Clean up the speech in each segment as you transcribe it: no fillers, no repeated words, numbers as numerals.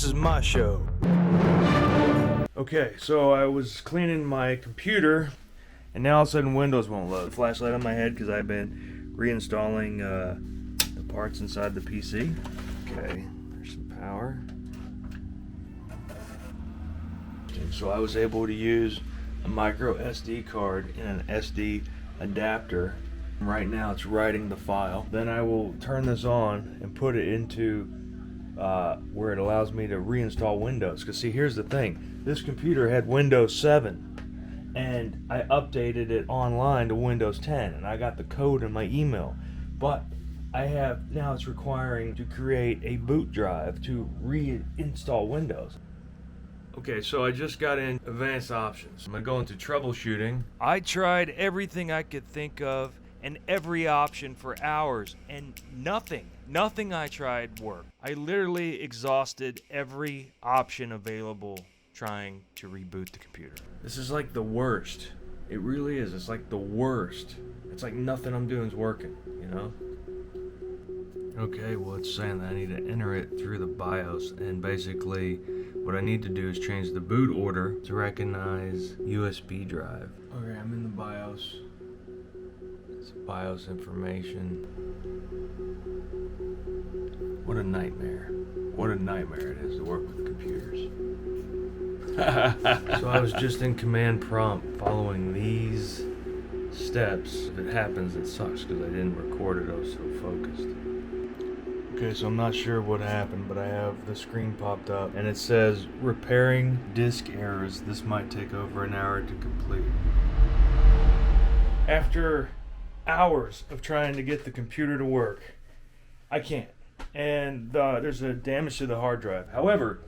is my show. Okay, so I was cleaning my computer, and now all of a sudden Windows won't load. Flashlight on my head because I've been reinstalling the parts inside the PC. Okay, there's some power. Okay, so I was able to use a micro SD card and an SD adapter. Right now it's writing the file. Then I will turn this on and put it into where it allows me to reinstall Windows. Because see, here's the thing. This computer had Windows 7 and I updated it online to Windows 10 and I got the code in my email. But now it's requiring to create a boot drive to reinstall Windows. Okay, so I just got in advanced options. I'm gonna go into troubleshooting. I tried everything I could think of and every option for hours, and nothing I tried worked. I literally exhausted every option available trying to reboot the computer. This is like the worst. It really is. It's like the worst. It's like nothing I'm doing is working, you know? Okay, well, it's saying that I need to enter it through the BIOS, and basically what I need to do is change the boot order to recognize USB drive. Okay, I'm in the BIOS. It's BIOS information. What a nightmare. What a nightmare it is to work with computers. So I was just in command prompt following these steps. If it happens, it sucks because I didn't record it. I was so focused. Okay, so I'm not sure what happened, but I have the screen popped up and it says repairing disk errors. This might take over an hour to complete. After hours of trying to get the computer to work, I can't. And there's a damage to the hard drive. However,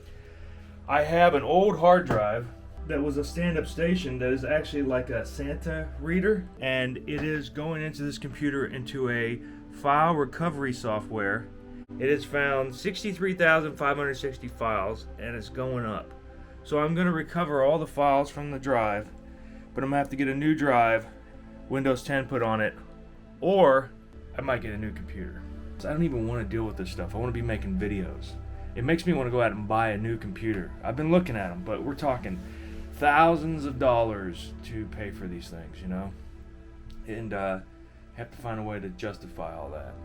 I have an old hard drive that was a stand-up station that is actually like a Santa reader, and it is going into this computer into a file recovery software. It has found 63,560 files and it's going up. So I'm going to recover all the files from the drive, but I'm going to have to get a new drive, Windows 10 put on it, or I might get a new computer. I don't even want to deal with this stuff. I want to be making videos. It makes me want to go out and buy a new computer. I've been looking at them, but we're talking thousands of dollars to pay for these things, you know? And have to find a way to justify all that.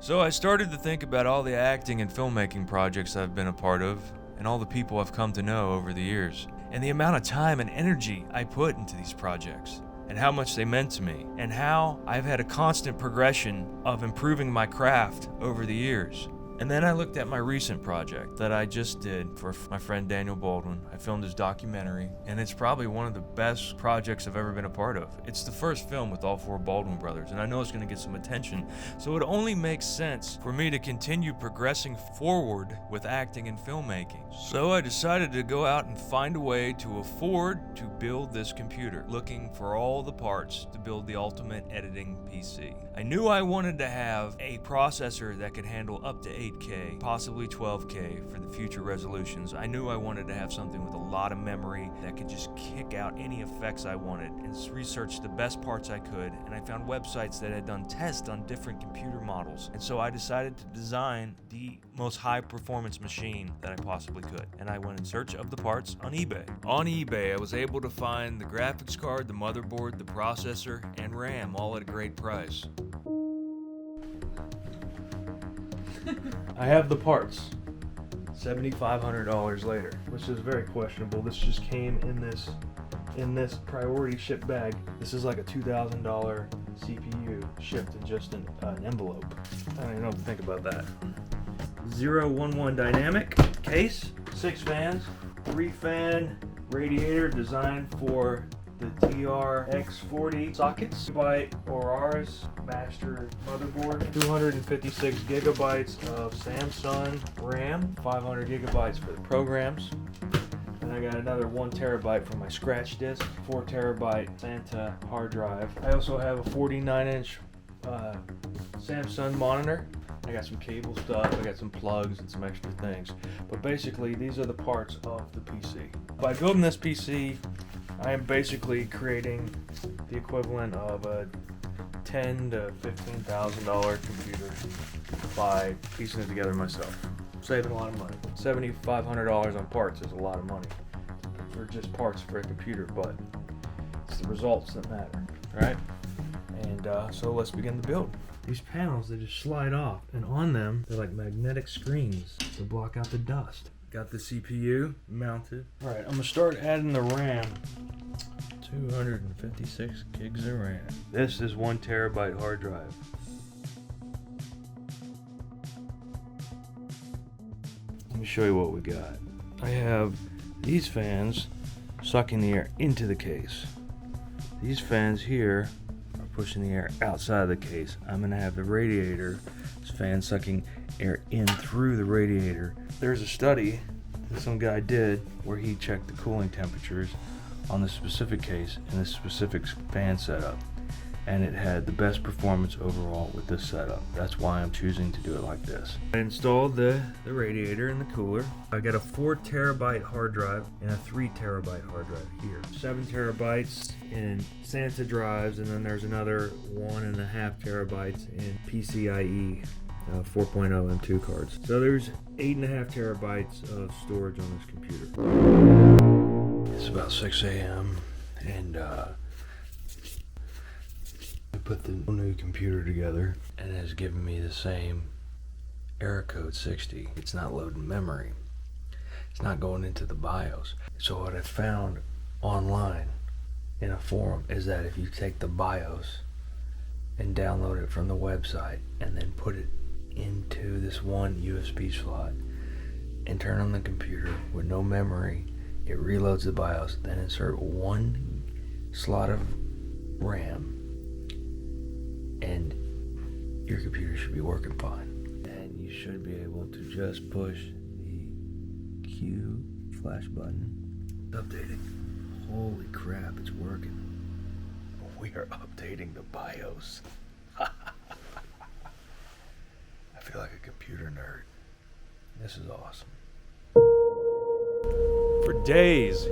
So I started to think about all the acting and filmmaking projects I've been a part of, and all the people I've come to know over the years, and the amount of time and energy I put into these projects, and how much they meant to me, and how I've had a constant progression of improving my craft over the years. And then I looked at my recent project that I just did for my friend Daniel Baldwin. I filmed his documentary, and it's probably one of the best projects I've ever been a part of. It's the first film with all four Baldwin brothers, and I know it's going to get some attention, so it only makes sense for me to continue progressing forward with acting and filmmaking. So I decided to go out and find a way to afford to build this computer, looking for all the parts to build the ultimate editing PC. I knew I wanted to have a processor that could handle up to 8K, possibly 12K for the future resolutions. I knew I wanted to have something with a lot of memory that could just kick out any effects I wanted, and researched the best parts I could, and I found websites that had done tests on different computer models. And so I decided to design the most high performance machine that I possibly could. And I went in search of the parts on eBay. On eBay, I was able to find the graphics card, the motherboard, the processor, and RAM all at a great price. I have the parts. $7,500 later, which is very questionable. This just came in this priority ship bag. This is like a $2,000 CPU shipped in just an envelope. I don't even know what to think about that. 011 dynamic case, 6 fans, 3 fan radiator designed for the TRX40 sockets, Gigabyte AORUS master motherboard, 256 gigabytes of Samsung RAM, 500 gigabytes for the programs, and I got another 1 terabyte for my scratch disk, 4 terabyte Santa hard drive. I also have a 49-inch Samsung monitor. I got some cable stuff, I got some plugs and some extra things. But basically, these are the parts of the PC. By building this PC, I am basically creating the equivalent of a $10,000 to $15,000 computer by piecing it together myself. saving a lot of money. $7,500 on parts is a lot of money for just parts for a computer, but it's the results that matter, right? And so let's begin the build. These panels, they just slide off, and on them, they're like magnetic screens to block out the dust. Got the CPU mounted. All right, I'm gonna start adding the RAM. 256 gigs of RAM. This is 1 terabyte hard drive. Let me show you what we got. I have these fans sucking the air into the case. These fans here are pushing the air outside of the case. I'm gonna have the radiator, this fan sucking air in through the radiator. There's a study that some guy did where he checked the cooling temperatures on the specific case and the specific fan setup, and it had the best performance overall with this setup. That's why I'm choosing to do it like this. I installed the radiator and the cooler. I got a 4 terabyte hard drive and a 3 terabyte hard drive here. 7 terabytes in SATA drives, and then there's another 1.5 terabytes in PCIe 4.0 M2 cards. So there's 8.5 terabytes of storage on this computer. It's about 6 a.m. and I put the new computer together, and it has given me the same error code 60. It's not loading memory. It's not going into the BIOS. So what I found online in a forum is that if you take the BIOS and download it from the website and then put it into this one USB slot and turn on the computer with no memory, it reloads the BIOS, then insert 1 slot of RAM, and your computer should be working fine. And you should be able to just push the Q flash button. It's updating. Holy crap, it's working. We are updating the BIOS. I feel like a computer nerd. This is awesome. For days,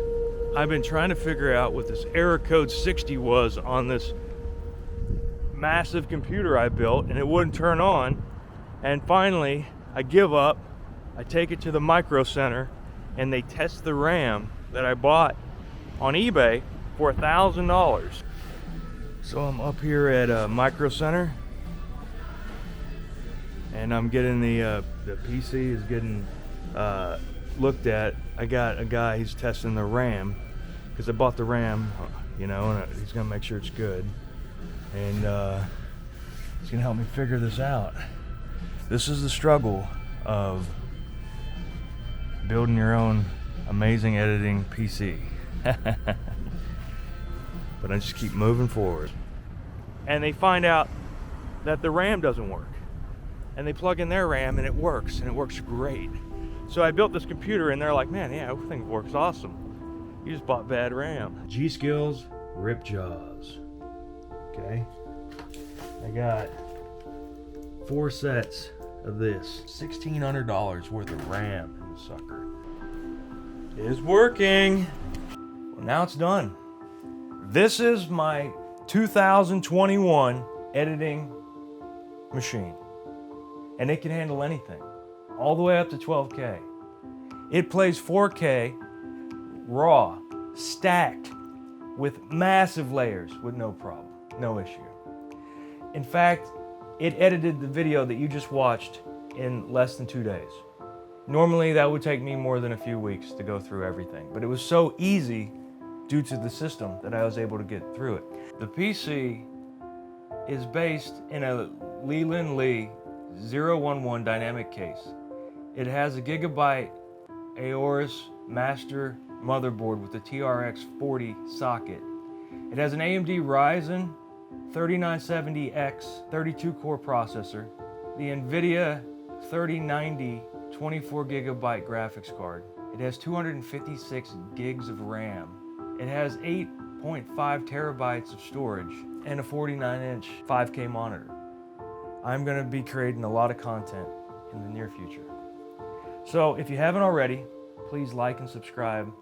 I've been trying to figure out what this error code 60 was on this massive computer I built, and it wouldn't turn on. And finally, I give up. I take it to the Micro Center, and they test the RAM that I bought on eBay for $1,000. So I'm up here at Micro Center, and I'm getting the PC is getting looked at. I got a guy, he's testing the RAM, because I bought the RAM, you know, and he's gonna make sure it's good. And he's gonna help me figure this out. This is the struggle of building your own amazing editing PC. But I just keep moving forward. And they find out that the RAM doesn't work. And they plug in their RAM and it works great. So I built this computer and they're like, man, yeah, everything works awesome. You just bought bad RAM. G-Skills Ripjaws. Okay. I got 4 sets of this. $1,600 worth of RAM in the sucker. It is working. Well, now it's done. This is my 2021 editing machine. And it can handle anything. All the way up to 12K. It plays 4K raw, stacked, with massive layers with no problem, no issue. In fact, it edited the video that you just watched in less than 2 days. Normally that would take me more than a few weeks to go through everything, but it was so easy due to the system that I was able to get through it. The PC is based in a Leland Lee 011 dynamic case. It has a Gigabyte AORUS master motherboard with a TRX 40 socket. It has an AMD Ryzen 3970X 32-core processor, the Nvidia 3090 24 gigabyte graphics card. It has 256 gigs of RAM. It has 8.5 terabytes of storage and a 49-inch 5K monitor. I'm going to be creating a lot of content in the near future. So if you haven't already, please like and subscribe